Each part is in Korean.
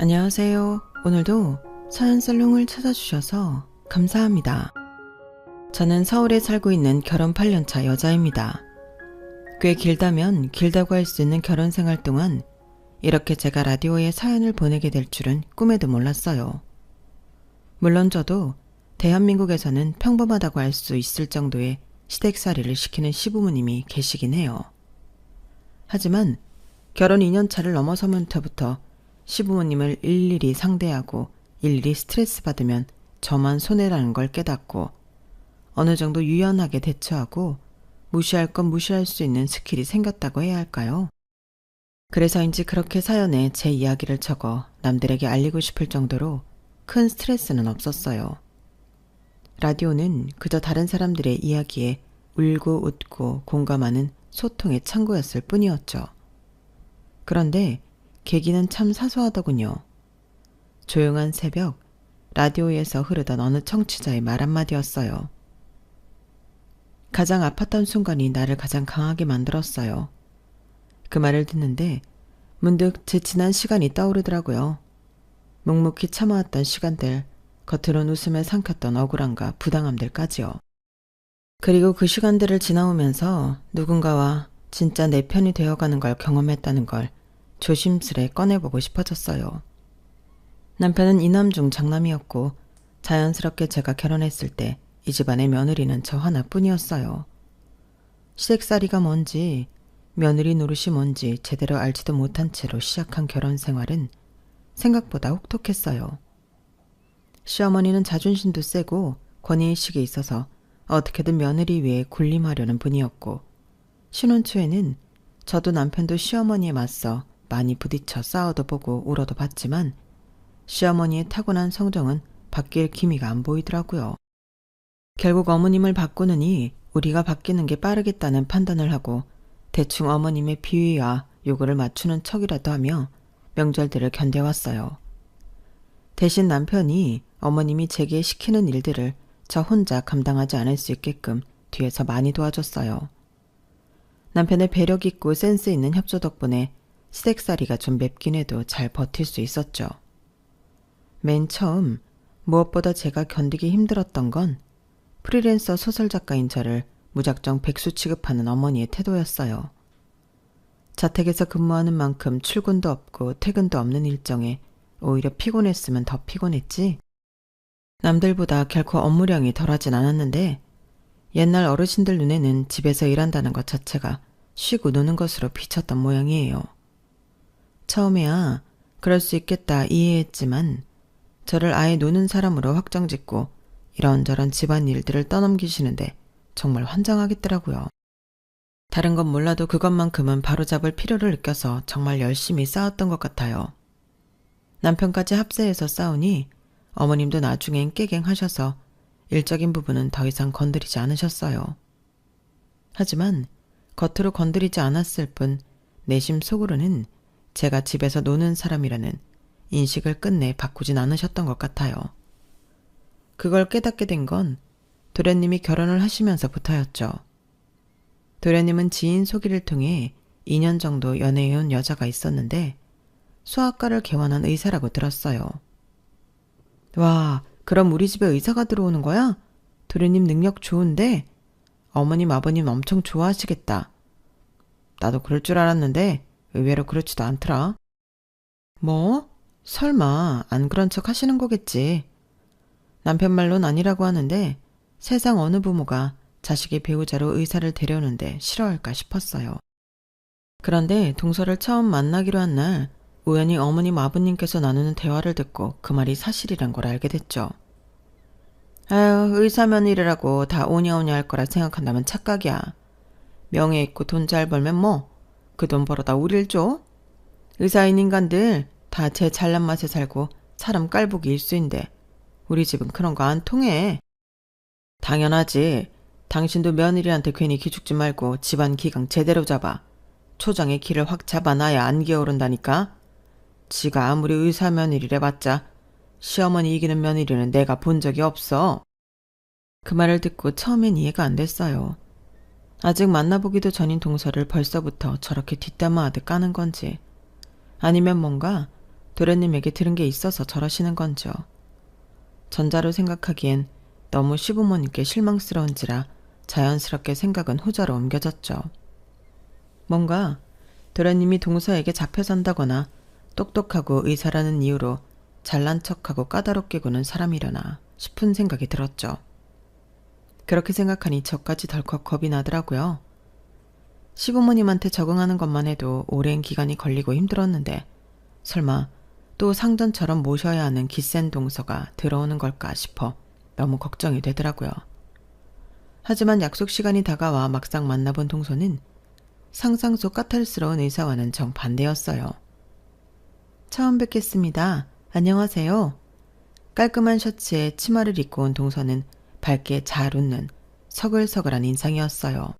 안녕하세요. 오늘도 사연살롱을 찾아주셔서 감사합니다. 저는 서울에 살고 있는 결혼 8년차 여자입니다. 꽤 길다면 길다고 할 수 있는 결혼 생활 동안 이렇게 제가 라디오에 사연을 보내게 될 줄은 꿈에도 몰랐어요. 물론 저도 대한민국에서는 평범하다고 할 수 있을 정도의 시댁살이를 시키는 시부모님이 계시긴 해요. 하지만 결혼 2년차를 넘어서면부터 시부모님을 일일이 상대하고 일일이 스트레스 받으면 저만 손해라는 걸 깨닫고 어느 정도 유연하게 대처하고 무시할 건 무시할 수 있는 스킬이 생겼다고 해야 할까요? 그래서인지 그렇게 사연에 제 이야기를 적어 남들에게 알리고 싶을 정도로 큰 스트레스는 없었어요. 라디오는 그저 다른 사람들의 이야기에 울고 웃고 공감하는 소통의 창구였을 뿐이었죠. 그런데 계기는 참 사소하더군요. 조용한 새벽, 라디오에서 흐르던 어느 청취자의 말 한마디였어요. 가장 아팠던 순간이 나를 가장 강하게 만들었어요. 그 말을 듣는데 문득 제 지난 시간이 떠오르더라고요. 묵묵히 참아왔던 시간들, 겉으론 웃음에 삼켰던 억울함과 부당함들까지요. 그리고 그 시간들을 지나오면서 누군가와 진짜 내 편이 되어가는 걸 경험했다는 걸 조심스레 꺼내보고 싶어졌어요. 남편은 이남 중 장남이었고 자연스럽게 제가 결혼했을 때 이 집안의 며느리는 저 하나뿐이었어요. 시댁살이가 뭔지 며느리 노릇이 뭔지 제대로 알지도 못한 채로 시작한 결혼 생활은 생각보다 혹독했어요. 시어머니는 자존심도 세고 권위의식이 있어서 어떻게든 며느리 위에 군림하려는 분이었고 신혼 초에는 저도 남편도 시어머니에 맞서 많이 부딪혀 싸워도 보고 울어도 봤지만 시어머니의 타고난 성정은 바뀔 기미가 안 보이더라고요. 결국 어머님을 바꾸느니 우리가 바뀌는 게 빠르겠다는 판단을 하고 대충 어머님의 비위와 요구를 맞추는 척이라도 하며 명절들을 견뎌왔어요. 대신 남편이 어머님이 제게 시키는 일들을 저 혼자 감당하지 않을 수 있게끔 뒤에서 많이 도와줬어요. 남편의 배력 있고 센스 있는 협조 덕분에 시댁살이가 좀 맵긴 해도 잘 버틸 수 있었죠. 맨 처음 무엇보다 제가 견디기 힘들었던 건 프리랜서 소설작가인 저를 무작정 백수 취급하는 어머니의 태도였어요. 자택에서 근무하는 만큼 출근도 없고 퇴근도 없는 일정에 오히려 피곤했으면 더 피곤했지. 남들보다 결코 업무량이 덜하진 않았는데 옛날 어르신들 눈에는 집에서 일한다는 것 자체가 쉬고 노는 것으로 비쳤던 모양이에요. 처음에야 그럴 수 있겠다 이해했지만 저를 아예 노는 사람으로 확정짓고 이런저런 집안일들을 떠넘기시는데 정말 환장하겠더라고요. 다른 건 몰라도 그것만큼은 바로잡을 필요를 느껴서 정말 열심히 싸웠던 것 같아요. 남편까지 합세해서 싸우니 어머님도 나중엔 깨갱하셔서 일적인 부분은 더 이상 건드리지 않으셨어요. 하지만 겉으로 건드리지 않았을 뿐 내심 속으로는 제가 집에서 노는 사람이라는 인식을 끝내 바꾸진 않으셨던 것 같아요. 그걸 깨닫게 된 건 도련님이 결혼을 하시면서부터였죠. 도련님은 지인 소개를 통해 2년 정도 연애해온 여자가 있었는데 수학과를 개원한 의사라고 들었어요. 와, 그럼 우리 집에 의사가 들어오는 거야? 도련님 능력 좋은데? 어머님, 아버님 엄청 좋아하시겠다. 나도 그럴 줄 알았는데 의외로 그렇지도 않더라. 뭐? 설마 안 그런 척 하시는 거겠지. 남편 말론 아니라고 하는데 세상 어느 부모가 자식의 배우자로 의사를 데려오는데 싫어할까 싶었어요. 그런데 동서를 처음 만나기로 한 날 우연히 어머님 아버님께서 나누는 대화를 듣고 그 말이 사실이란 걸 알게 됐죠. 아유, 의사 며느리라고 다 오냐오냐 할 거라 생각한다면 착각이야. 명예 있고 돈 잘 벌면 뭐 그 돈 벌어다 우릴 줘? 의사인 인간들 다 제 잘난 맛에 살고 사람 깔보기 일수인데 우리 집은 그런 거 안 통해. 당연하지. 당신도 며느리한테 괜히 기죽지 말고 집안 기강 제대로 잡아. 초장에 기를 확 잡아놔야 안 기어오른다니까. 지가 아무리 의사 며느리래 봤자 시어머니 이기는 며느리는 내가 본 적이 없어. 그 말을 듣고 처음엔 이해가 안 됐어요. 아직 만나보기도 전인 동서를 벌써부터 저렇게 뒷담화하듯 까는 건지 아니면 뭔가 도련님에게 들은 게 있어서 저러시는 건지요. 전자로 생각하기엔 너무 시부모님께 실망스러운지라 자연스럽게 생각은 후자로 옮겨졌죠. 뭔가 도련님이 동서에게 잡혀 산다거나 똑똑하고 의사라는 이유로 잘난 척하고 까다롭게 구는 사람이려나 싶은 생각이 들었죠. 그렇게 생각하니 저까지 덜컥 겁이 나더라고요. 시부모님한테 적응하는 것만 해도 오랜 기간이 걸리고 힘들었는데 설마 또 상전처럼 모셔야 하는 기센 동서가 들어오는 걸까 싶어 너무 걱정이 되더라고요. 하지만 약속 시간이 다가와 막상 만나본 동서는 상상 속 까탈스러운 의사와는 정반대였어요. 처음 뵙겠습니다. 안녕하세요. 깔끔한 셔츠에 치마를 입고 온 동서는 밝게 잘 웃는 서글서글한 인상이었어요.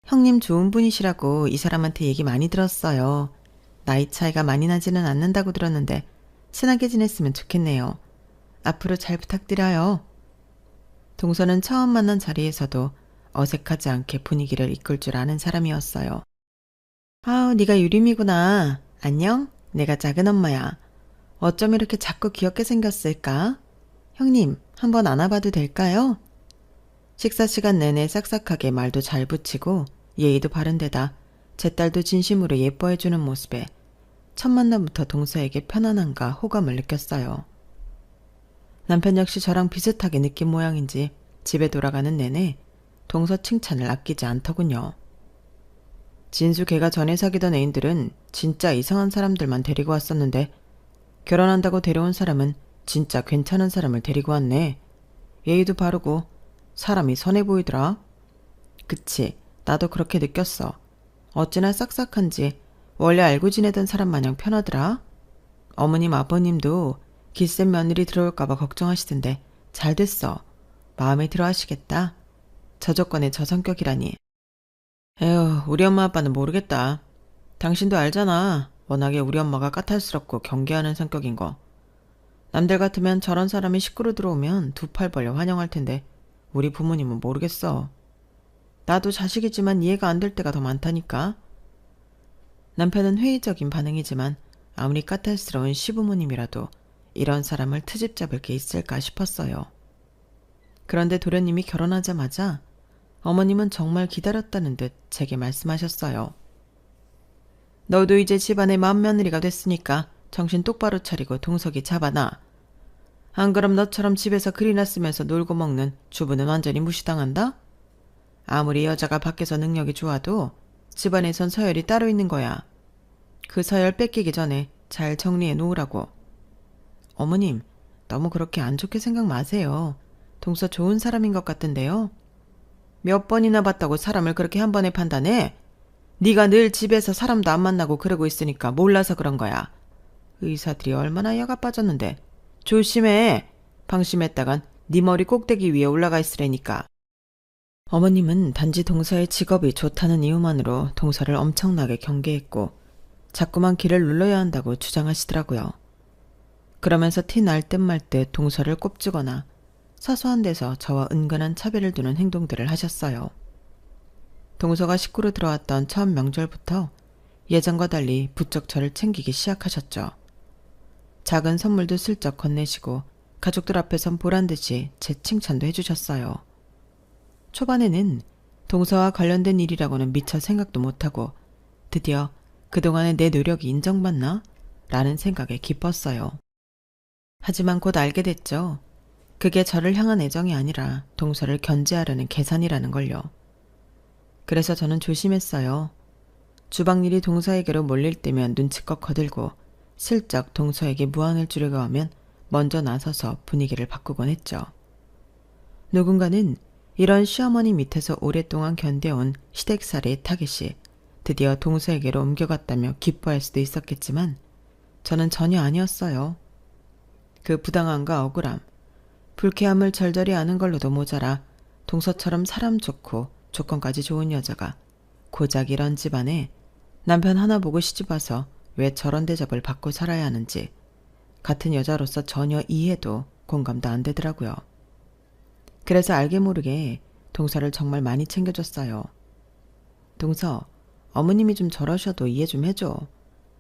형님 좋은 분이시라고 이 사람한테 얘기 많이 들었어요. 나이 차이가 많이 나지는 않는다고 들었는데 친하게 지냈으면 좋겠네요. 앞으로 잘 부탁드려요. 동서는 처음 만난 자리에서도 어색하지 않게 분위기를 이끌 줄 아는 사람이었어요. 아우, 네가 유림이구나. 안녕? 내가 작은 엄마야. 어쩜 이렇게 작고 귀엽게 생겼을까? 형님, 한번 안아봐도 될까요? 식사 시간 내내 싹싹하게 말도 잘 붙이고 예의도 바른 데다 제 딸도 진심으로 예뻐해주는 모습에 첫 만남부터 동서에게 편안함과 호감을 느꼈어요. 남편 역시 저랑 비슷하게 느낀 모양인지 집에 돌아가는 내내 동서 칭찬을 아끼지 않더군요. 진수 걔가 전에 사귀던 애인들은 진짜 이상한 사람들만 데리고 왔었는데 결혼한다고 데려온 사람은 진짜 괜찮은 사람을 데리고 왔네. 예의도 바르고 사람이 선해 보이더라. 그치, 나도 그렇게 느꼈어. 어찌나 싹싹한지 원래 알고 지내던 사람 마냥 편하더라. 어머님 아버님도 기센 며느리 들어올까봐 걱정하시던데 잘 됐어. 마음에 들어 하시겠다. 저 조건에 저 성격이라니. 에휴, 우리 엄마 아빠는 모르겠다. 당신도 알잖아. 워낙에 우리 엄마가 까탈스럽고 경계하는 성격인 거. 남들 같으면 저런 사람이 식구로 들어오면 두 팔 벌려 환영할 텐데 우리 부모님은 모르겠어. 나도 자식이지만 이해가 안 될 때가 더 많다니까. 남편은 회의적인 반응이지만 아무리 까탈스러운 시부모님이라도 이런 사람을 트집 잡을 게 있을까 싶었어요. 그런데 도련님이 결혼하자마자 어머님은 정말 기다렸다는 듯 제게 말씀하셨어요. 너도 이제 집안의 맏며느리가 됐으니까 정신 똑바로 차리고 동석이 잡아놔. 안 그럼 너처럼 집에서 글이나 쓰면서 놀고 먹는 주부는 완전히 무시당한다? 아무리 여자가 밖에서 능력이 좋아도 집안에선 서열이 따로 있는 거야. 그 서열 뺏기기 전에 잘 정리해 놓으라고. 어머님, 너무 그렇게 안 좋게 생각 마세요. 동서 좋은 사람인 것 같은데요. 몇 번이나 봤다고 사람을 그렇게 한 번에 판단해? 네가 늘 집에서 사람도 안 만나고 그러고 있으니까 몰라서 그런 거야. 의사들이 얼마나 여가 빠졌는데. 조심해. 방심했다간 네 머리 꼭대기 위에 올라가 있으라니까. 어머님은 단지 동서의 직업이 좋다는 이유만으로 동서를 엄청나게 경계했고 자꾸만 길을 눌러야 한다고 주장하시더라고요. 그러면서 티 날 듯 말 듯 동서를 꼽주거나 사소한 데서 저와 은근한 차별을 두는 행동들을 하셨어요. 동서가 식구로 들어왔던 첫 명절부터 예전과 달리 부쩍 저를 챙기기 시작하셨죠. 작은 선물도 슬쩍 건네시고 가족들 앞에선 보란듯이 제 칭찬도 해주셨어요. 초반에는 동서와 관련된 일이라고는 미처 생각도 못하고 드디어 그동안의 내 노력이 인정받나? 라는 생각에 기뻤어요. 하지만 곧 알게 됐죠. 그게 저를 향한 애정이 아니라 동서를 견제하려는 계산이라는 걸요. 그래서 저는 조심했어요. 주방일이 동서에게로 몰릴 때면 눈치껏 거들고 슬쩍 동서에게 무안을 주려고 하면 먼저 나서서 분위기를 바꾸곤 했죠. 누군가는 이런 시어머니 밑에서 오랫동안 견뎌온 시댁살이의 타깃이 드디어 동서에게로 옮겨갔다며 기뻐할 수도 있었겠지만 저는 전혀 아니었어요. 그 부당함과 억울함, 불쾌함을 절절히 아는 걸로도 모자라 동서처럼 사람 좋고 조건까지 좋은 여자가 고작 이런 집안에 남편 하나 보고 시집와서 왜 저런 대접을 받고 살아야 하는지 같은 여자로서 전혀 이해도 공감도 안 되더라고요. 그래서 알게 모르게 동서를 정말 많이 챙겨줬어요. 동서, 어머님이 좀 저러셔도 이해 좀 해줘.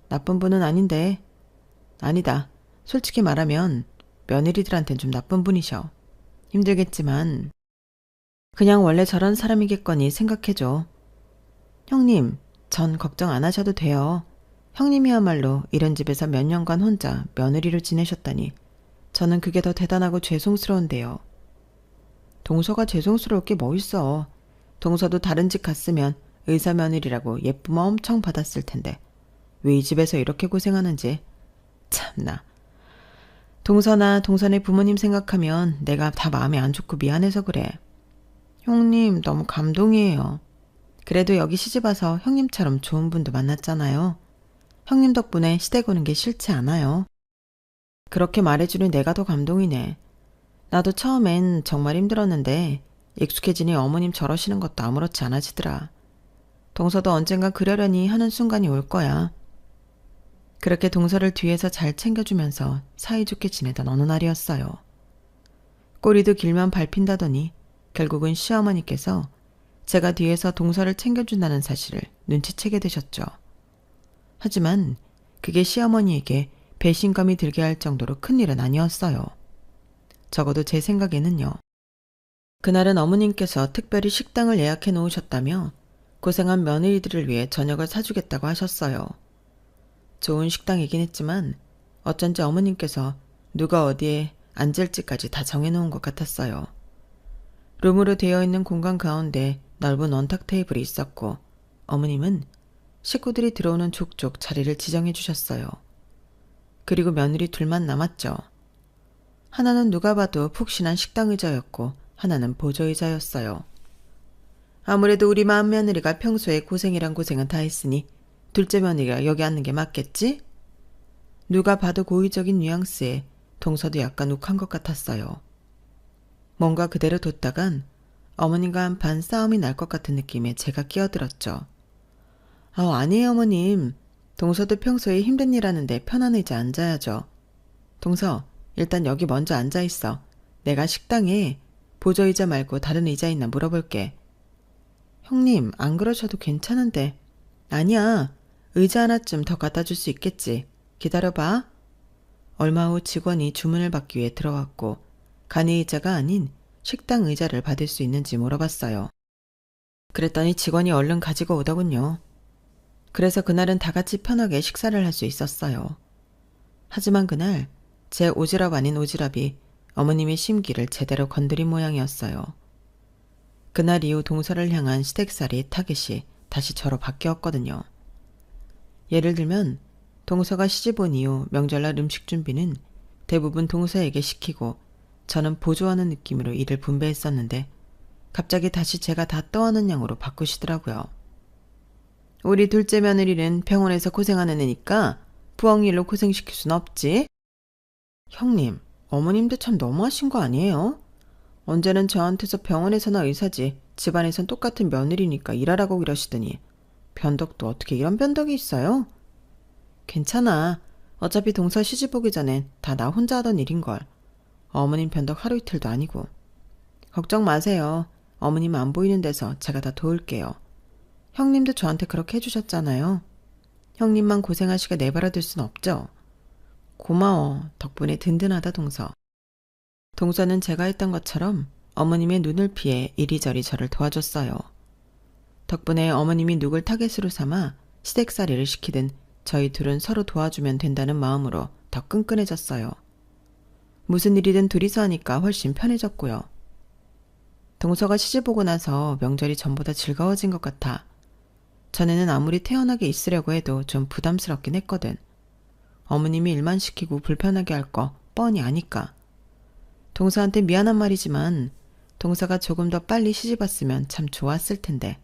나쁜 분은 아닌데. 아니다. 솔직히 말하면 며느리들한텐 좀 나쁜 분이셔. 힘들겠지만 그냥 원래 저런 사람이겠거니 생각해줘. 형님, 전 걱정 안 하셔도 돼요. 형님이야말로 이런 집에서 몇 년간 혼자 며느리로 지내셨다니 저는 그게 더 대단하고 죄송스러운데요. 동서가 죄송스러울 게 뭐 있어. 동서도 다른 집 갔으면 의사 며느리라고 예쁨 엄청 받았을 텐데 왜 이 집에서 이렇게 고생하는지. 참나. 동서나 동선의 부모님 생각하면 내가 다 마음이 안 좋고 미안해서 그래. 형님 너무 감동이에요. 그래도 여기 시집와서 형님처럼 좋은 분도 만났잖아요. 형님 덕분에 시댁 오는 게 싫지 않아요. 그렇게 말해주니 내가 더 감동이네. 나도 처음엔 정말 힘들었는데 익숙해지니 어머님 저러시는 것도 아무렇지 않아지더라. 동서도 언젠가 그러려니 하는 순간이 올 거야. 그렇게 동서를 뒤에서 잘 챙겨주면서 사이좋게 지내던 어느 날이었어요. 꼬리도 길만 밟힌다더니 결국은 시어머니께서 제가 뒤에서 동서를 챙겨준다는 사실을 눈치채게 되셨죠. 하지만 그게 시어머니에게 배신감이 들게 할 정도로 큰일은 아니었어요. 적어도 제 생각에는요. 그날은 어머님께서 특별히 식당을 예약해 놓으셨다며 고생한 며느리들을 위해 저녁을 사주겠다고 하셨어요. 좋은 식당이긴 했지만 어쩐지 어머님께서 누가 어디에 앉을지까지 다 정해놓은 것 같았어요. 룸으로 되어 있는 공간 가운데 넓은 원탁 테이블이 있었고 어머님은 식구들이 들어오는 족족 자리를 지정해 주셨어요. 그리고 며느리 둘만 남았죠. 하나는 누가 봐도 푹신한 식당 의자였고 하나는 보조 의자였어요. 아무래도 우리 맏 며느리가 평소에 고생이란 고생은 다 했으니 둘째 며느리가 여기 앉는 게 맞겠지? 누가 봐도 고의적인 뉘앙스에 동서도 약간 욱한 것 같았어요. 뭔가 그대로 뒀다간 어머님과 한판 싸움이 날 것 같은 느낌에 제가 끼어들었죠. 아니에요 어머님. 동서도 평소에 힘든 일 하는데 편한 의자 앉아야죠. 동서, 일단 여기 먼저 앉아있어. 내가 식당에 보조의자 말고 다른 의자 있나 물어볼게. 형님, 안 그러셔도 괜찮은데. 아니야. 의자 하나쯤 더 갖다 줄 수 있겠지. 기다려봐. 얼마 후 직원이 주문을 받기 위해 들어왔고 간이 의자가 아닌 식당 의자를 받을 수 있는지 물어봤어요. 그랬더니 직원이 얼른 가지고 오더군요. 그래서 그날은 다 같이 편하게 식사를 할 수 있었어요. 하지만 그날 제 오지랖 아닌 오지랖이 어머님의 심기를 제대로 건드린 모양이었어요. 그날 이후 동서를 향한 시댁살이 타겟이 다시 저로 바뀌었거든요. 예를 들면 동서가 시집 온 이후 명절날 음식 준비는 대부분 동서에게 시키고 저는 보조하는 느낌으로 일을 분배했었는데 갑자기 다시 제가 다 떠하는 양으로 바꾸시더라고요. 우리 둘째 며느리는 병원에서 고생하는 애니까 부엌일로 고생시킬 순 없지? 형님, 어머님도 참 너무하신 거 아니에요? 언제는 저한테서 병원에서나 의사지 집안에선 똑같은 며느리니까 일하라고 이러시더니 변덕도 어떻게 이런 변덕이 있어요? 괜찮아. 어차피 동서 시집 오기 전엔 다 나 혼자 하던 일인걸. 어머님 변덕 하루 이틀도 아니고. 걱정 마세요. 어머님 안 보이는 데서 제가 다 도울게요. 형님도 저한테 그렇게 해주셨잖아요. 형님만 고생하시게 내버려둘 순 없죠. 고마워. 덕분에 든든하다 동서. 동서는 제가 했던 것처럼 어머님의 눈을 피해 이리저리 저를 도와줬어요. 덕분에 어머님이 누굴 타겟으로 삼아 시댁살이를 시키든 저희 둘은 서로 도와주면 된다는 마음으로 더 끈끈해졌어요. 무슨 일이든 둘이서 하니까 훨씬 편해졌고요. 동서가 시집 오고 나서 명절이 전보다 즐거워진 것 같아 전에는 아무리 태연하게 있으려고 해도 좀 부담스럽긴 했거든. 어머님이 일만 시키고 불편하게 할 거 뻔히 아니까. 동서한테 미안한 말이지만 동서가 조금 더 빨리 시집 왔으면 참 좋았을 텐데.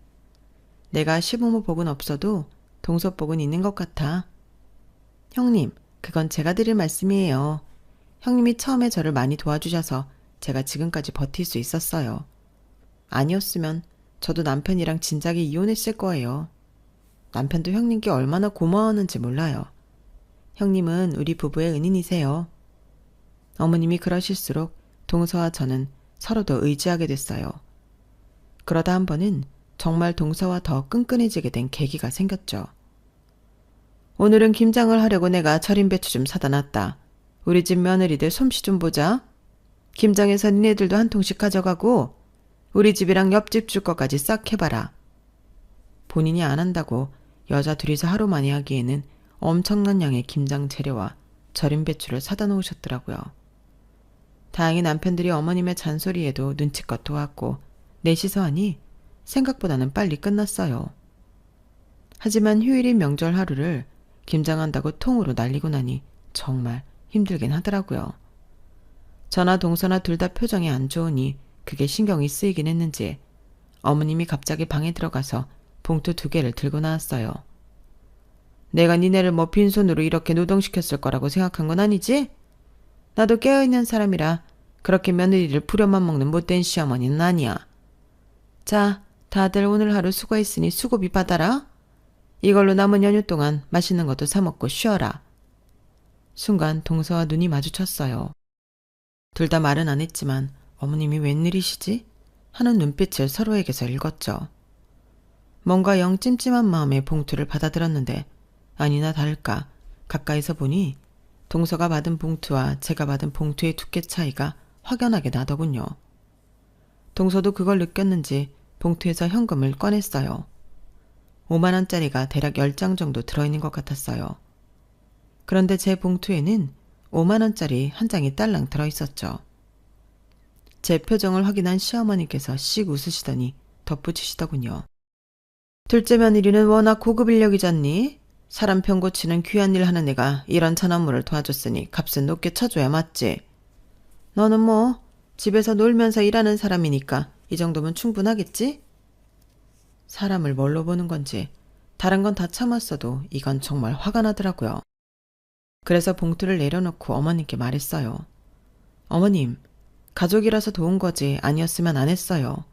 내가 시부모 복은 없어도 동서 복은 있는 것 같아. 형님, 그건 제가 드릴 말씀이에요. 형님이 처음에 저를 많이 도와주셔서 제가 지금까지 버틸 수 있었어요. 아니었으면 저도 남편이랑 진작에 이혼했을 거예요. 남편도 형님께 얼마나 고마워하는지 몰라요. 형님은 우리 부부의 은인이세요. 어머님이 그러실수록 동서와 저는 서로 더 의지하게 됐어요. 그러다 한 번은 정말 동서와 더 끈끈해지게 된 계기가 생겼죠. 오늘은 김장을 하려고 내가 절임 배추 좀 사다 놨다. 우리 집 며느리들 솜씨 좀 보자. 김장해서 니네들도 한 통씩 가져가고 우리 집이랑 옆집 줄 것까지 싹 해봐라. 본인이 안 한다고 여자 둘이서 하루 만에 하기에는 엄청난 양의 김장 재료와 절임 배추를 사다 놓으셨더라고요. 다행히 남편들이 어머님의 잔소리에도 눈치껏 도왔고 넷이서 하니 생각보다는 빨리 끝났어요. 하지만 휴일인 명절 하루를 김장한다고 통으로 날리고 나니 정말 힘들긴 하더라고요. 저나 동서나 둘 다 표정이 안 좋으니 그게 신경이 쓰이긴 했는지 어머님이 갑자기 방에 들어가서 봉투 2개를 들고 나왔어요. 내가 니네를 뭐 빈손으로 이렇게 노동시켰을 거라고 생각한 건 아니지? 나도 깨어있는 사람이라 그렇게 며느리를 부려만 먹는 못된 시어머니는 아니야. 자, 다들 오늘 하루 수고했으니 수고비 받아라. 이걸로 남은 연휴 동안 맛있는 것도 사 먹고 쉬어라. 순간 동서와 눈이 마주쳤어요. 둘 다 말은 안 했지만 어머님이 웬일이시지? 하는 눈빛을 서로에게서 읽었죠. 뭔가 영 찜찜한 마음에 봉투를 받아들었는데 아니나 다를까 가까이서 보니 동서가 받은 봉투와 제가 받은 봉투의 두께 차이가 확연하게 나더군요. 동서도 그걸 느꼈는지 봉투에서 현금을 꺼냈어요. 5만 원짜리가 대략 10장 정도 들어있는 것 같았어요. 그런데 제 봉투에는 5만 원짜리 한 장이 딸랑 들어있었죠. 제 표정을 확인한 시어머니께서 씩 웃으시더니 덧붙이시더군요. 둘째 며느리는 워낙 고급 인력이잖니? 사람 병 고치는 귀한 일 하는 애가 이런 천업무를 도와줬으니 값은 높게 쳐줘야 맞지. 너는 뭐 집에서 놀면서 일하는 사람이니까 이 정도면 충분하겠지? 사람을 뭘로 보는 건지 다른 건 다 참았어도 이건 정말 화가 나더라고요. 그래서 봉투를 내려놓고 어머님께 말했어요. 어머님, 가족이라서 도운 거지 아니었으면 안 했어요.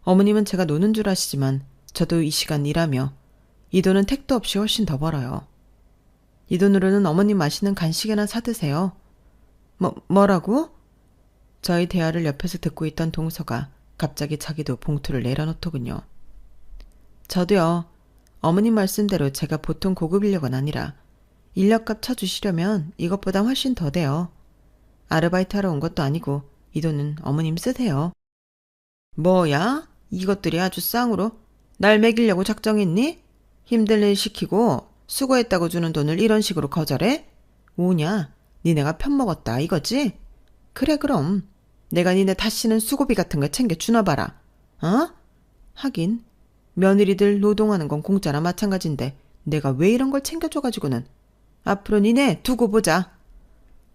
어머님은 제가 노는 줄 아시지만 저도 이 시간 일하며 이 돈은 택도 없이 훨씬 더 벌어요. 이 돈으로는 어머님 맛있는 간식이나 사드세요. 뭐라고? 저희 대화를 옆에서 듣고 있던 동서가 갑자기 자기도 봉투를 내려놓더군요. 저도요. 어머님 말씀대로 제가 보통 고급 인력은 아니라 인력값 쳐주시려면 이것보다 훨씬 더 돼요. 아르바이트 하러 온 것도 아니고 이 돈은 어머님 쓰세요. 뭐야? 이것들이 아주 쌍으로 날 먹이려고 작정했니? 힘들 일 시키고 수고했다고 주는 돈을 이런 식으로 거절해? 뭐냐? 니네가 편먹었다 이거지? 그래 그럼 내가 니네 다시는 수고비 같은 거 챙겨 주나 봐라. 어? 하긴 며느리들 노동하는 건 공짜나 마찬가지인데 내가 왜 이런 걸 챙겨줘가지고는. 앞으로 니네 두고 보자.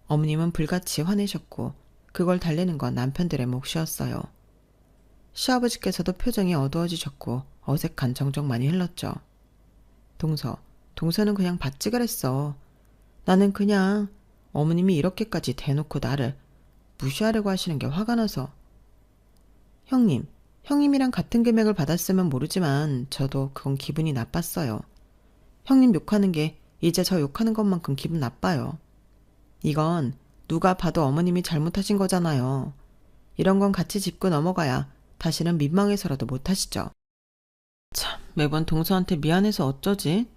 어머님은 불같이 화내셨고 그걸 달래는 건 남편들의 몫이었어요. 시아버지께서도 표정이 어두워지셨고 어색한 정적만이 흘렀죠. 동서는 그냥 받지 그랬어. 나는 그냥 어머님이 이렇게까지 대놓고 나를 무시하려고 하시는 게 화가 나서. 형님이랑 같은 금액을 받았으면 모르지만 저도 그건 기분이 나빴어요. 형님 욕하는 게 이제 저 욕하는 것만큼 기분 나빠요. 이건 누가 봐도 어머님이 잘못하신 거잖아요. 이런 건 같이 짚고 넘어가야 다시는 민망해서라도 못하시죠. 참, 매번 동서한테 미안해서 어쩌지?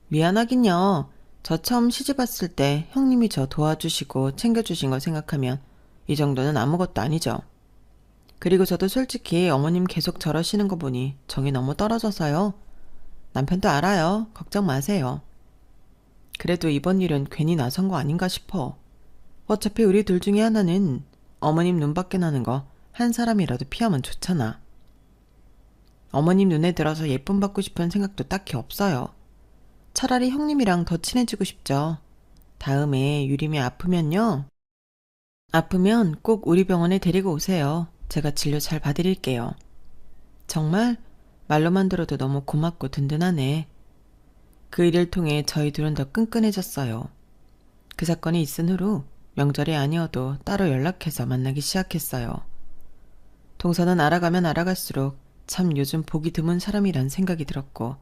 미안하긴요. 저 처음 시집 왔을 때 형님이 저 도와주시고 챙겨주신 걸 생각하면 이 정도는 아무것도 아니죠. 그리고 저도 솔직히 어머님 계속 저러시는 거 보니 정이 너무 떨어져서요. 남편도 알아요. 걱정 마세요. 그래도 이번 일은 괜히 나선 거 아닌가 싶어. 어차피 우리 둘 중에 하나는 어머님 눈밖에 나는 거 한 사람이라도 피하면 좋잖아. 어머님 눈에 들어서 예쁨 받고 싶은 생각도 딱히 없어요. 차라리 형님이랑 더 친해지고 싶죠. 다음에 유림이 아프면요. 아프면 꼭 우리 병원에 데리고 오세요. 제가 진료 잘 봐드릴게요. 정말 말로만 들어도 너무 고맙고 든든하네. 그 일을 통해 저희 둘은 더 끈끈해졌어요. 그 사건이 있은 후로 명절이 아니어도 따로 연락해서 만나기 시작했어요. 동서는 알아가면 알아갈수록 참 요즘 보기 드문 사람이란 생각이 들었고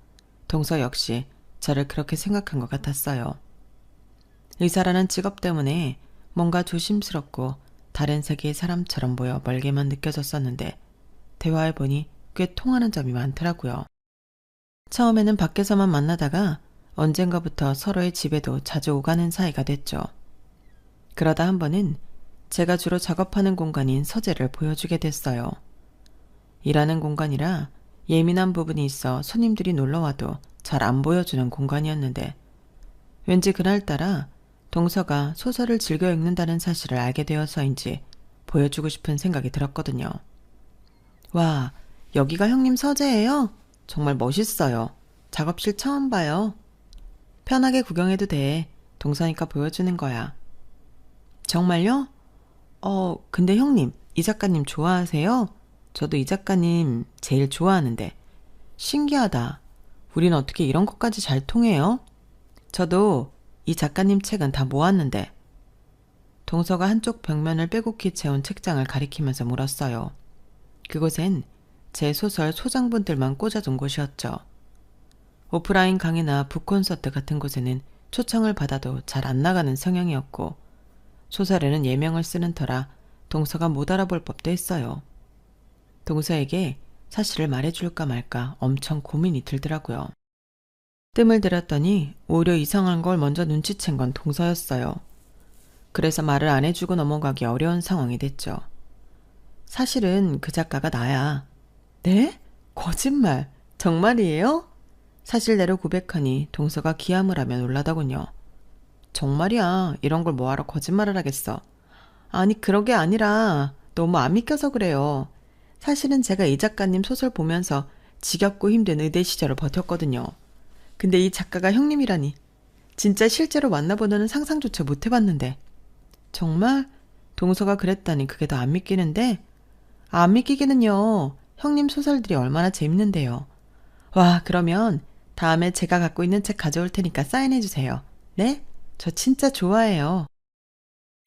동서 역시 저를 그렇게 생각한 것 같았어요. 의사라는 직업 때문에 뭔가 조심스럽고 다른 세계의 사람처럼 보여 멀게만 느껴졌었는데 대화해보니 꽤 통하는 점이 많더라고요. 처음에는 밖에서만 만나다가 언젠가부터 서로의 집에도 자주 오가는 사이가 됐죠. 그러다 한 번은 제가 주로 작업하는 공간인 서재를 보여주게 됐어요. 일하는 공간이라 예민한 부분이 있어 손님들이 놀러와도 잘 안 보여주는 공간이었는데 왠지 그날따라 동서가 소설을 즐겨 읽는다는 사실을 알게 되어서인지 보여주고 싶은 생각이 들었거든요. 와, 여기가 형님 서재예요? 정말 멋있어요. 작업실 처음 봐요. 편하게 구경해도 돼. 동서니까 보여주는 거야. 정말요? 근데 형님, 이 작가님 좋아하세요? 저도 이 작가님 제일 좋아하는데. 신기하다. 우린 어떻게 이런 것까지 잘 통해요? 저도 이 작가님 책은 다 모았는데. 동서가 한쪽 벽면을 빼곡히 채운 책장을 가리키면서 물었어요. 그곳엔 제 소설 소장본들만 꽂아둔 곳이었죠. 오프라인 강의나 북콘서트 같은 곳에는 초청을 받아도 잘 안 나가는 성향이었고 소설에는 예명을 쓰는 터라 동서가 못 알아볼 법도 했어요. 동서에게 사실을 말해줄까 말까 엄청 고민이 들더라고요. 뜸을 들였더니 오히려 이상한 걸 먼저 눈치챈 건 동서였어요. 그래서 말을 안 해주고 넘어가기 어려운 상황이 됐죠. 사실은 그 작가가 나야. 네? 거짓말. 정말이에요? 사실대로 고백하니 동서가 기함을 하며 놀라더군요. 정말이야. 이런 걸 뭐하러 거짓말을 하겠어. 아니 그러게 아니라 너무 안 믿겨서 그래요. 사실은 제가 이 작가님 소설 보면서 지겹고 힘든 의대 시절을 버텼거든요. 근데 이 작가가 형님이라니. 진짜 실제로 만나보는 상상조차 못 해봤는데. 정말? 동서가 그랬다니 그게 더 안 믿기는데? 안 믿기기는요. 형님 소설들이 얼마나 재밌는데요. 와, 그러면 다음에 제가 갖고 있는 책 가져올 테니까 사인해주세요. 네? 저 진짜 좋아해요.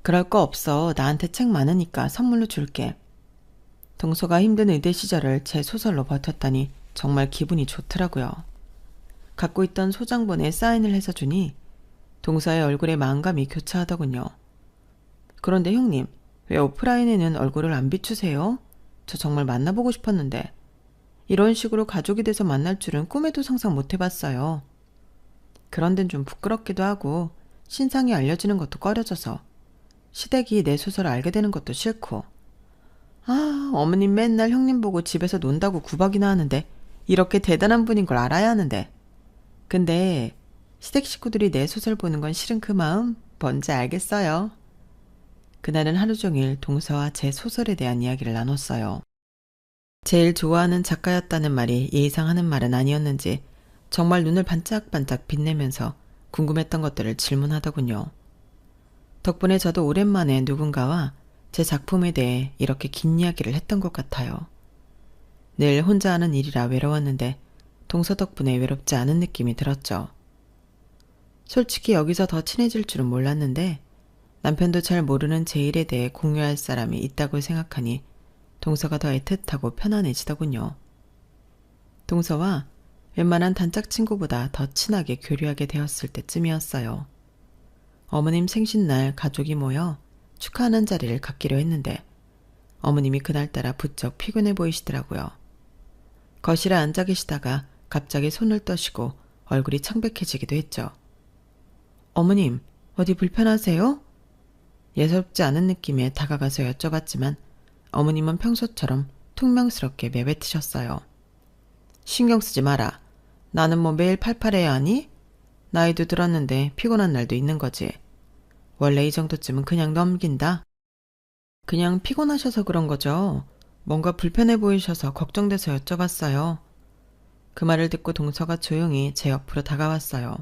그럴 거 없어. 나한테 책 많으니까 선물로 줄게. 동서가 힘든 의대 시절을 제 소설로 버텼다니 정말 기분이 좋더라고요. 갖고 있던 소장본에 사인을 해서 주니 동서의 얼굴에 마음감이 교차하더군요. 그런데 형님, 왜 오프라인에는 얼굴을 안 비추세요? 저 정말 만나보고 싶었는데. 이런 식으로 가족이 돼서 만날 줄은 꿈에도 상상 못 해봤어요. 그런 데는 좀 부끄럽기도 하고 신상이 알려지는 것도 꺼려져서 시댁이 내 소설을 알게 되는 것도 싫고. 아, 어머님 맨날 형님 보고 집에서 논다고 구박이나 하는데 이렇게 대단한 분인 걸 알아야 하는데. 근데 시댁 식구들이 내 소설 보는 건 싫은 그 마음 뭔지 알겠어요. 그날은 하루 종일 동서와 제 소설에 대한 이야기를 나눴어요. 제일 좋아하는 작가였다는 말이 예상하는 말은 아니었는지 정말 눈을 반짝반짝 빛내면서 궁금했던 것들을 질문하더군요. 덕분에 저도 오랜만에 누군가와 제 작품에 대해 이렇게 긴 이야기를 했던 것 같아요. 늘 혼자 하는 일이라 외로웠는데 동서 덕분에 외롭지 않은 느낌이 들었죠. 솔직히 여기서 더 친해질 줄은 몰랐는데 남편도 잘 모르는 제 일에 대해 공유할 사람이 있다고 생각하니 동서가 더 애틋하고 편안해지더군요. 동서와 웬만한 단짝 친구보다 더 친하게 교류하게 되었을 때쯤이었어요. 어머님 생신날 가족이 모여 축하하는 자리를 갖기로 했는데 어머님이 그날따라 부쩍 피곤해 보이시더라고요. 거실에 앉아 계시다가 갑자기 손을 떠시고 얼굴이 창백해지기도 했죠. 어머님, 어디 불편하세요? 예사롭지 않은 느낌에 다가가서 여쭤봤지만 어머님은 평소처럼 퉁명스럽게 내뱉으셨어요. 신경 쓰지 마라. 나는 뭐 매일 팔팔해야 하니? 나이도 들었는데 피곤한 날도 있는 거지. 원래 이 정도쯤은 그냥 넘긴다. 그냥 피곤하셔서 그런 거죠. 뭔가 불편해 보이셔서 걱정돼서 여쭤봤어요. 그 말을 듣고 동서가 조용히 제 옆으로 다가왔어요.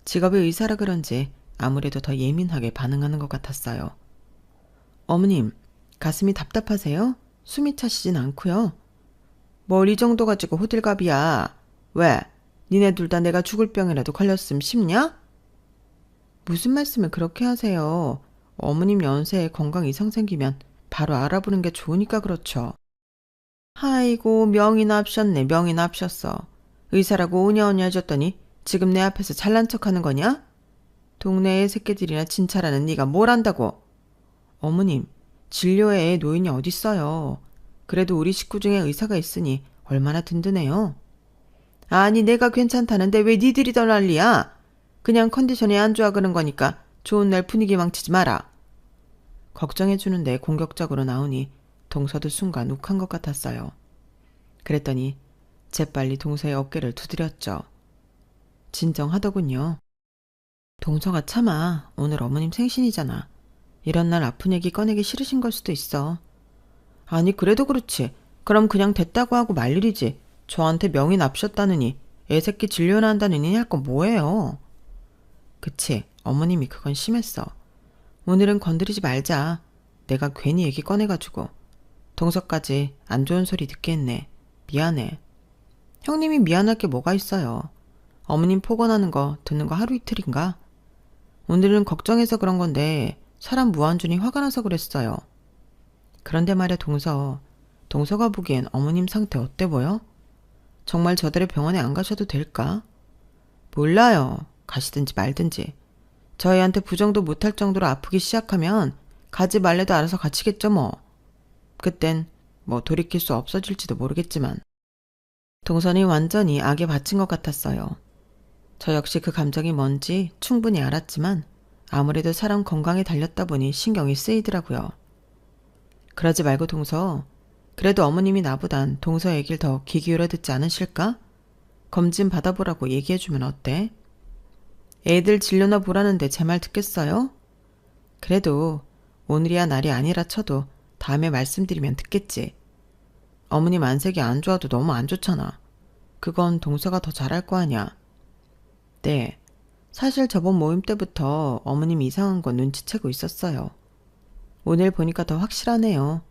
직업이 의사라 그런지 아무래도 더 예민하게 반응하는 것 같았어요. 어머님, 가슴이 답답하세요? 숨이 차시진 않고요. 뭘 이 정도 가지고 호들갑이야. 왜? 니네 둘 다 내가 죽을 병이라도 걸렸음 싶냐? 무슨 말씀을 그렇게 하세요. 어머님 연세에 건강 이상 생기면 바로 알아보는 게 좋으니까 그렇죠. 아이고, 명이나 합셨네. 명이나 합셨어. 의사라고 오냐오냐 해줬더니 지금 내 앞에서 잘난 척하는 거냐? 동네의 새끼들이나 진찰하는 네가 뭘 안다고. 어머님, 진료에 노인이 어딨어요. 그래도 우리 식구 중에 의사가 있으니 얼마나 든든해요. 아니 내가 괜찮다는데 왜 니들이 더 난리야? 그냥 컨디션이 안 좋아 그런 거니까 좋은 날 분위기 망치지 마라. 걱정해주는데 공격적으로 나오니 동서도 순간 욱한 것 같았어요. 그랬더니 재빨리 동서의 어깨를 두드렸죠. 진정하더군요. 동서가 참아. 오늘 어머님 생신이잖아. 이런 날 아픈 얘기 꺼내기 싫으신 걸 수도 있어. 아니 그래도 그렇지. 그럼 그냥 됐다고 하고 말 일이지. 저한테 명이 납셨다느니 애새끼 진료나 한다느니 할 건 뭐예요. 그치. 어머님이 그건 심했어. 오늘은 건드리지 말자. 내가 괜히 얘기 꺼내가지고. 동서까지 안 좋은 소리 듣게 했네. 미안해. 형님이 미안할 게 뭐가 있어요. 어머님 폭언하는 거 듣는 거 하루 이틀인가? 오늘은 걱정해서 그런 건데 사람 무한준이 화가 나서 그랬어요. 그런데 말이야 동서가 보기엔 어머님 상태 어때 보여? 정말 저대로 병원에 안 가셔도 될까? 몰라요. 가시든지 말든지. 저희한테 부정도 못할 정도로 아프기 시작하면 가지 말래도 알아서 갇히겠죠 뭐. 그땐 뭐 돌이킬 수 없어질지도 모르겠지만. 동선이 완전히 악에 바친 것 같았어요. 저 역시 그 감정이 뭔지 충분히 알았지만 아무래도 사람 건강에 달렸다 보니 신경이 쓰이더라고요. 그러지 말고 동서, 그래도 어머님이 나보단 동서 얘기를 더 귀 기울여 듣지 않으실까? 검진 받아보라고 얘기해주면 어때? 애들 진료나 보라는데 제 말 듣겠어요? 그래도 오늘이야 날이 아니라 쳐도 다음에 말씀드리면 듣겠지. 어머님 안색이 안 좋아도 너무 안 좋잖아. 그건 동서가 더 잘할 거 아냐. 네, 사실 저번 모임 때부터 어머님 이상한 건 눈치채고 있었어요. 오늘 보니까 더 확실하네요.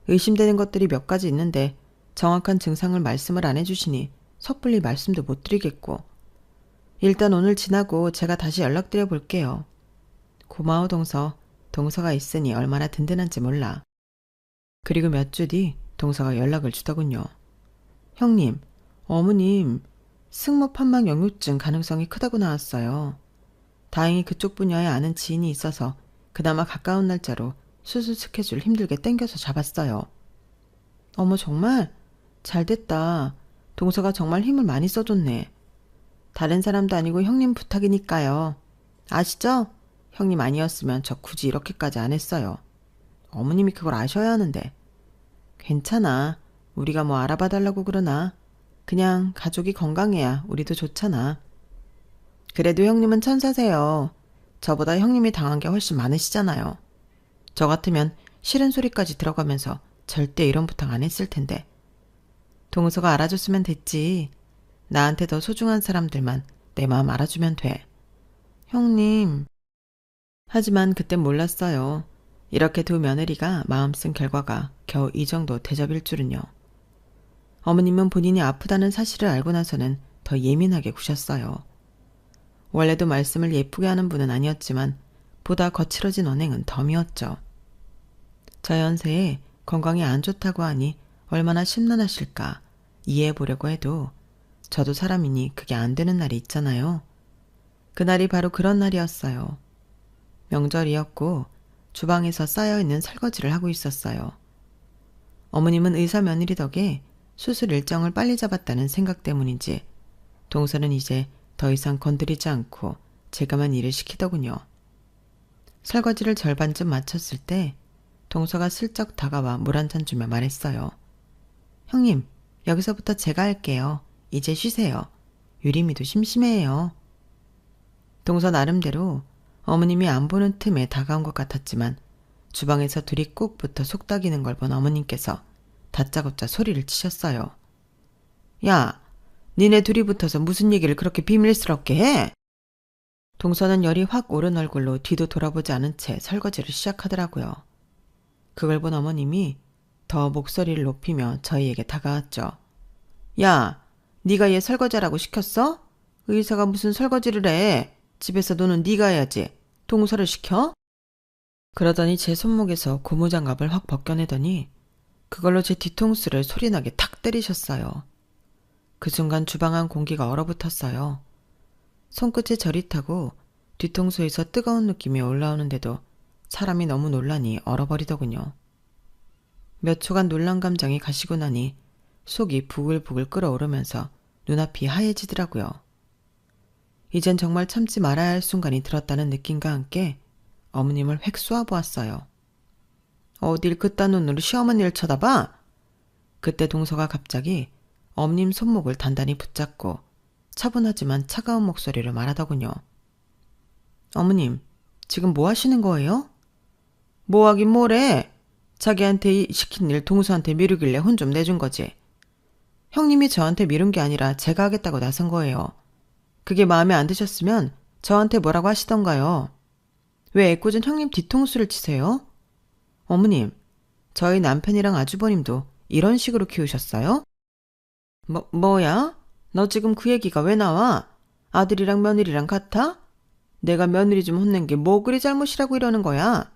의심되는 것들이 몇 가지 있는데 정확한 증상을 말씀을 안 해주시니 섣불리 말씀도 못 드리겠고. 일단 오늘 지나고 제가 다시 연락드려 볼게요. 고마워 동서. 동서가 있으니 얼마나 든든한지 몰라. 그리고 몇 주 뒤 동서가 연락을 주더군요. 형님, 어머님 승모판막 역류증 가능성이 크다고 나왔어요. 다행히 그쪽 분야에 아는 지인이 있어서 그나마 가까운 날짜로 수술 스케줄 힘들게 땡겨서 잡았어요. 어머 정말? 잘됐다. 동서가 정말 힘을 많이 써줬네. 다른 사람도 아니고 형님 부탁이니까요. 아시죠? 형님 아니었으면 저 굳이 이렇게까지 안 했어요. 어머님이 그걸 아셔야 하는데. 괜찮아. 우리가 뭐 알아봐달라고 그러나. 그냥 가족이 건강해야 우리도 좋잖아. 그래도 형님은 천사세요. 저보다 형님이 당한 게 훨씬 많으시잖아요. 저 같으면 싫은 소리까지 들어가면서 절대 이런 부탁 안 했을 텐데. 동서가 알아줬으면 됐지. 나한테 더 소중한 사람들만 내 마음 알아주면 돼. 형님. 하지만 그땐 몰랐어요. 이렇게 두 며느리가 마음 쓴 결과가 겨우 이 정도 대접일 줄은요. 어머님은 본인이 아프다는 사실을 알고 나서는 더 예민하게 구셨어요. 원래도 말씀을 예쁘게 하는 분은 아니었지만 보다 거칠어진 언행은 덤이었죠. 저 연세에 건강이 안 좋다고 하니 얼마나 심란하실까 이해해 보려고 해도 저도 사람이니 그게 안 되는 날이 있잖아요. 그날이 바로 그런 날이었어요. 명절이었고 주방에서 쌓여있는 설거지를 하고 있었어요. 어머님은 의사 며느리 덕에 수술 일정을 빨리 잡았다는 생각 때문인지 동서는 이제 더 이상 건드리지 않고 제가만 일을 시키더군요. 설거지를 절반쯤 마쳤을 때 동서가 슬쩍 다가와 물 한 잔 주며 말했어요. 형님, 여기서부터 제가 할게요. 이제 쉬세요. 유림이도 심심해해요. 동서 나름대로 어머님이 안 보는 틈에 다가온 것 같았지만 주방에서 둘이 꾹 붙어 속닥이는 걸 본 어머님께서 다짜고짜 소리를 치셨어요. 야, 니네 둘이 붙어서 무슨 얘기를 그렇게 비밀스럽게 해? 동서는 열이 확 오른 얼굴로 뒤도 돌아보지 않은 채 설거지를 시작하더라고요. 그걸 본 어머님이 더 목소리를 높이며 저희에게 다가왔죠. 야, 네가 얘 설거지하라고 시켰어? 의사가 무슨 설거지를 해? 집에서 노는 네가 해야지. 동서를 시켜? 그러더니 제 손목에서 고무장갑을 확 벗겨내더니 그걸로 제 뒤통수를 소리나게 탁 때리셨어요. 그 순간 주방 안 공기가 얼어붙었어요. 손끝에 저리 타고 뒤통수에서 뜨거운 느낌이 올라오는데도 사람이 너무 놀라니 얼어버리더군요. 몇 초간 놀란 감정이 가시고 나니 속이 부글부글 끓어오르면서 눈앞이 하얘지더라고요. 이젠 정말 참지 말아야 할 순간이 들었다는 느낌과 함께 어머님을 획 쏘아보았어요. 어딜 그딴 눈으로 시어머니를 쳐다봐? 그때 동서가 갑자기 어머님 손목을 단단히 붙잡고 차분하지만 차가운 목소리로 말하더군요. 어머님, 지금 뭐 하시는 거예요? 뭐 하긴 뭐래. 자기한테 시킨 일 동서한테 미루길래 혼 좀 내준 거지. 형님이 저한테 미룬 게 아니라 제가 하겠다고 나선 거예요. 그게 마음에 안 드셨으면 저한테 뭐라고 하시던가요. 왜 애꿎은 형님 뒤통수를 치세요? 어머님, 저희 남편이랑 아주버님도 이런 식으로 키우셨어요? 뭐야? 너 지금 그 얘기가 왜 나와? 아들이랑 며느리랑 같아? 내가 며느리 좀 혼낸 게 뭐 그리 잘못이라고 이러는 거야?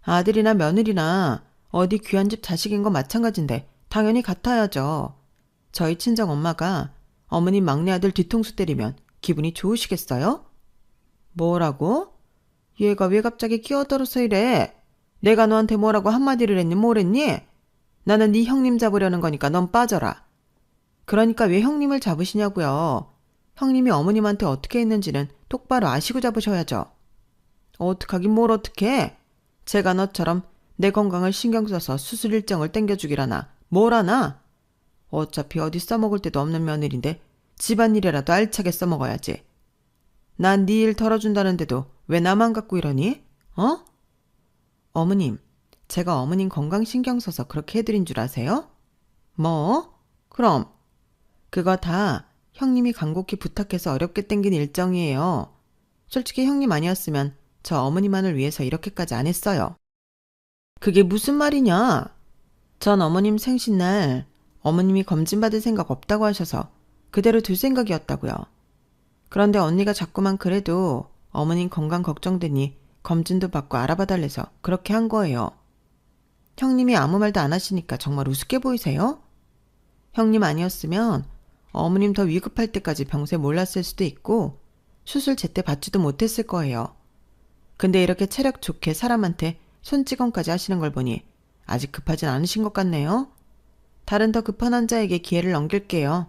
아들이나 며느리나 어디 귀한 집 자식인 거 마찬가지인데 당연히 같아야죠. 저희 친정엄마가 어머님 막내 아들 뒤통수 때리면 기분이 좋으시겠어요? 뭐라고? 얘가 왜 갑자기 끼어들어서 이래? 내가 너한테 뭐라고 한마디를 했니 뭐랬니? 나는 네 형님 잡으려는 거니까 넌 빠져라. 그러니까 왜 형님을 잡으시냐고요. 형님이 어머님한테 어떻게 했는지는 똑바로 아시고 잡으셔야죠. 어떡하긴 뭘 어떡해. 제가 너처럼 내 건강을 신경 써서 수술 일정을 땡겨주기라나 뭘 하나? 어차피 어디 써먹을 데도 없는 며느리인데 집안일이라도 알차게 써먹어야지. 난 네 일 덜어준다는데도 왜 나만 갖고 이러니? 어? 어머님, 제가 어머님 건강 신경 써서 그렇게 해드린 줄 아세요? 뭐? 그럼 그거 다 형님이 간곡히 부탁해서 어렵게 땡긴 일정이에요. 솔직히 형님 아니었으면 저 어머니만을 위해서 이렇게까지 안 했어요. 그게 무슨 말이냐? 전 어머님 생신날 어머님이 검진받을 생각 없다고 하셔서 그대로 둘 생각이었다고요. 그런데 언니가 자꾸만 그래도 어머님 건강 걱정되니 검진도 받고 알아봐 달래서 그렇게 한 거예요. 형님이 아무 말도 안 하시니까 정말 우습게 보이세요? 형님 아니었으면 어머님 더 위급할 때까지 병세 몰랐을 수도 있고 수술 제때 받지도 못했을 거예요. 근데 이렇게 체력 좋게 사람한테 손찌검까지 하시는 걸 보니 아직 급하진 않으신 것 같네요. 다른 더 급한 환자에게 기회를 넘길게요.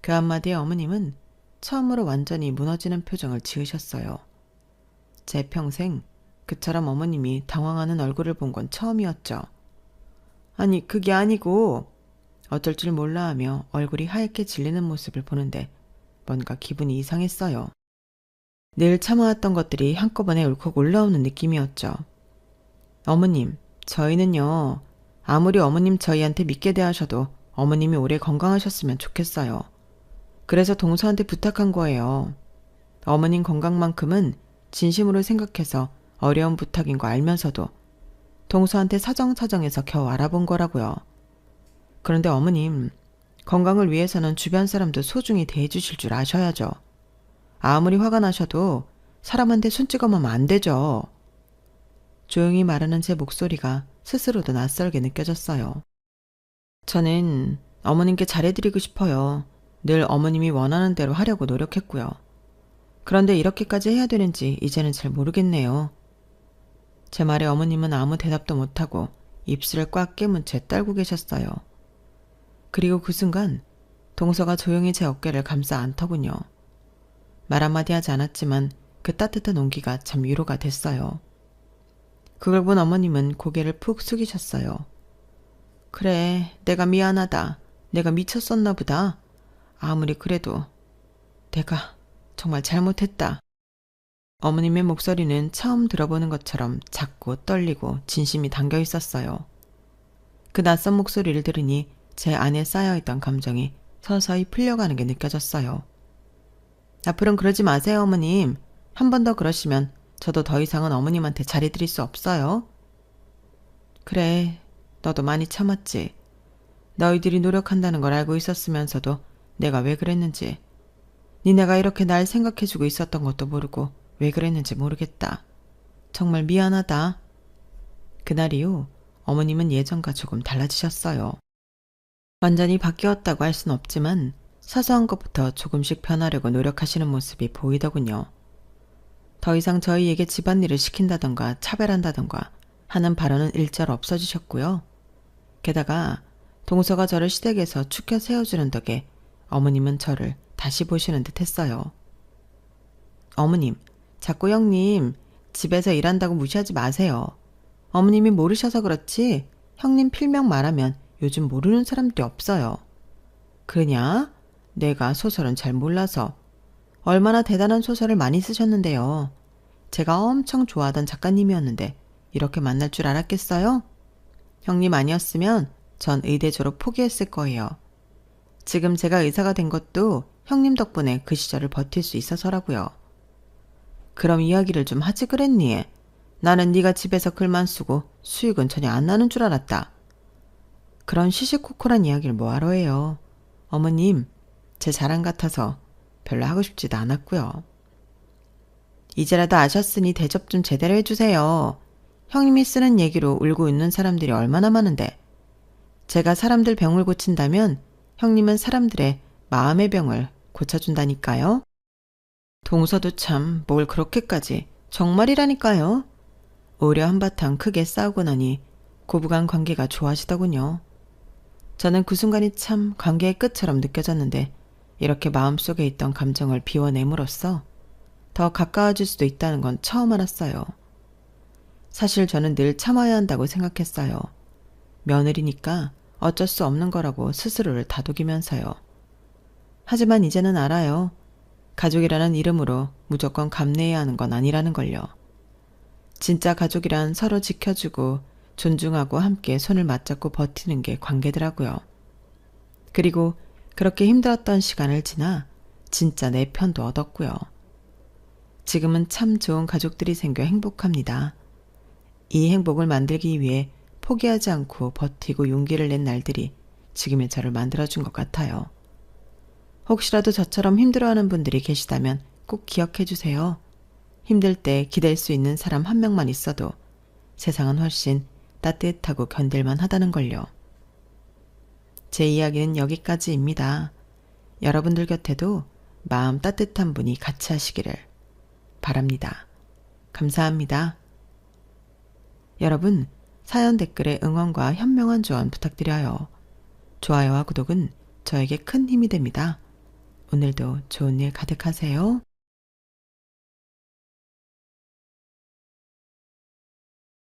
그 한마디에 어머님은 처음으로 완전히 무너지는 표정을 지으셨어요. 제 평생 그처럼 어머님이 당황하는 얼굴을 본 건 처음이었죠. 아니 그게 아니고 어쩔 줄 몰라 하며 얼굴이 하얗게 질리는 모습을 보는데 뭔가 기분이 이상했어요. 늘 참아왔던 것들이 한꺼번에 울컥 올라오는 느낌이었죠. 어머님, 저희는요. 아무리 어머님 저희한테 믿게 대하셔도 어머님이 오래 건강하셨으면 좋겠어요. 그래서 동서한테 부탁한 거예요. 어머님 건강만큼은 진심으로 생각해서 어려운 부탁인 거 알면서도 동서한테 사정사정해서 겨우 알아본 거라고요. 그런데 어머님, 건강을 위해서는 주변 사람도 소중히 대해주실 줄 아셔야죠. 아무리 화가 나셔도 사람한테 손찌검하면 안 되죠. 조용히 말하는 제 목소리가 스스로도 낯설게 느껴졌어요. 저는 어머님께 잘해드리고 싶어요. 늘 어머님이 원하는 대로 하려고 노력했고요. 그런데 이렇게까지 해야 되는지 이제는 잘 모르겠네요. 제 말에 어머님은 아무 대답도 못하고 입술을 꽉 깨문 채 떨고 계셨어요. 그리고 그 순간 동서가 조용히 제 어깨를 감싸 안더군요. 말 한마디 하지 않았지만 그 따뜻한 온기가 참 위로가 됐어요. 그걸 본 어머님은 고개를 푹 숙이셨어요. 그래, 내가 미안하다. 내가 미쳤었나 보다. 아무리 그래도 내가 정말 잘못했다. 어머님의 목소리는 처음 들어보는 것처럼 작고 떨리고 진심이 담겨 있었어요. 그 낯선 목소리를 들으니 제 안에 쌓여있던 감정이 서서히 풀려가는 게 느껴졌어요. 앞으로는 그러지 마세요, 어머님. 한 번 더 그러시면 저도 더 이상은 어머님한테 잘해드릴 수 없어요. 그래, 너도 많이 참았지. 너희들이 노력한다는 걸 알고 있었으면서도 내가 왜 그랬는지, 니네가 이렇게 날 생각해주고 있었던 것도 모르고 왜 그랬는지 모르겠다. 정말 미안하다. 그날 이후 어머님은 예전과 조금 달라지셨어요. 완전히 바뀌었다고 할 순 없지만 사소한 것부터 조금씩 변하려고 노력하시는 모습이 보이더군요. 더 이상 저희에게 집안일을 시킨다던가 차별한다던가 하는 발언은 일절 없어지셨고요. 게다가 동서가 저를 시댁에서 축혀 세워주는 덕에 어머님은 저를 다시 보시는 듯 했어요. 어머님, 자꾸 형님 집에서 일한다고 무시하지 마세요. 어머님이 모르셔서 그렇지 형님 필명 말하면 요즘 모르는 사람들이 없어요. 그냐? 내가 소설은 잘 몰라서. 얼마나 대단한 소설을 많이 쓰셨는데요. 제가 엄청 좋아하던 작가님이었는데 이렇게 만날 줄 알았겠어요? 형님 아니었으면 전 의대 졸업 포기했을 거예요. 지금 제가 의사가 된 것도 형님 덕분에 그 시절을 버틸 수 있어서라고요. 그럼 이야기를 좀 하지 그랬니? 나는 네가 집에서 글만 쓰고 수익은 전혀 안 나는 줄 알았다. 그런 시시콜콜한 이야기를 뭐하러 해요. 어머님, 제 자랑 같아서 별로 하고 싶지도 않았고요. 이제라도 아셨으니 대접 좀 제대로 해주세요. 형님이 쓰는 얘기로 울고 웃는 사람들이 얼마나 많은데. 제가 사람들 병을 고친다면 형님은 사람들의 마음의 병을 고쳐준다니까요. 동서도 참 뭘 그렇게까지 정말이라니까요. 오히려 한바탕 크게 싸우고 나니 고부간 관계가 좋아지더군요. 저는 그 순간이 참 관계의 끝처럼 느껴졌는데 이렇게 마음속에 있던 감정을 비워냄으로써 더 가까워질 수도 있다는 건 처음 알았어요. 사실 저는 늘 참아야 한다고 생각했어요. 며느리니까 어쩔 수 없는 거라고 스스로를 다독이면서요. 하지만 이제는 알아요. 가족이라는 이름으로 무조건 감내해야 하는 건 아니라는 걸요. 진짜 가족이란 서로 지켜주고 존중하고 함께 손을 맞잡고 버티는 게 관계더라고요. 그리고 그렇게 힘들었던 시간을 지나 진짜 내 편도 얻었고요. 지금은 참 좋은 가족들이 생겨 행복합니다. 이 행복을 만들기 위해 포기하지 않고 버티고 용기를 낸 날들이 지금의 저를 만들어준 것 같아요. 혹시라도 저처럼 힘들어하는 분들이 계시다면 꼭 기억해 주세요. 힘들 때 기댈 수 있는 사람 한 명만 있어도 세상은 훨씬 따뜻하고 견딜만 하다는 걸요. 제 이야기는 여기까지입니다. 여러분들 곁에도 마음 따뜻한 분이 같이 하시기를 바랍니다. 감사합니다. 여러분, 사연 댓글에 응원과 현명한 조언 부탁드려요. 좋아요와 구독은 저에게 큰 힘이 됩니다. 오늘도 좋은 일 가득하세요.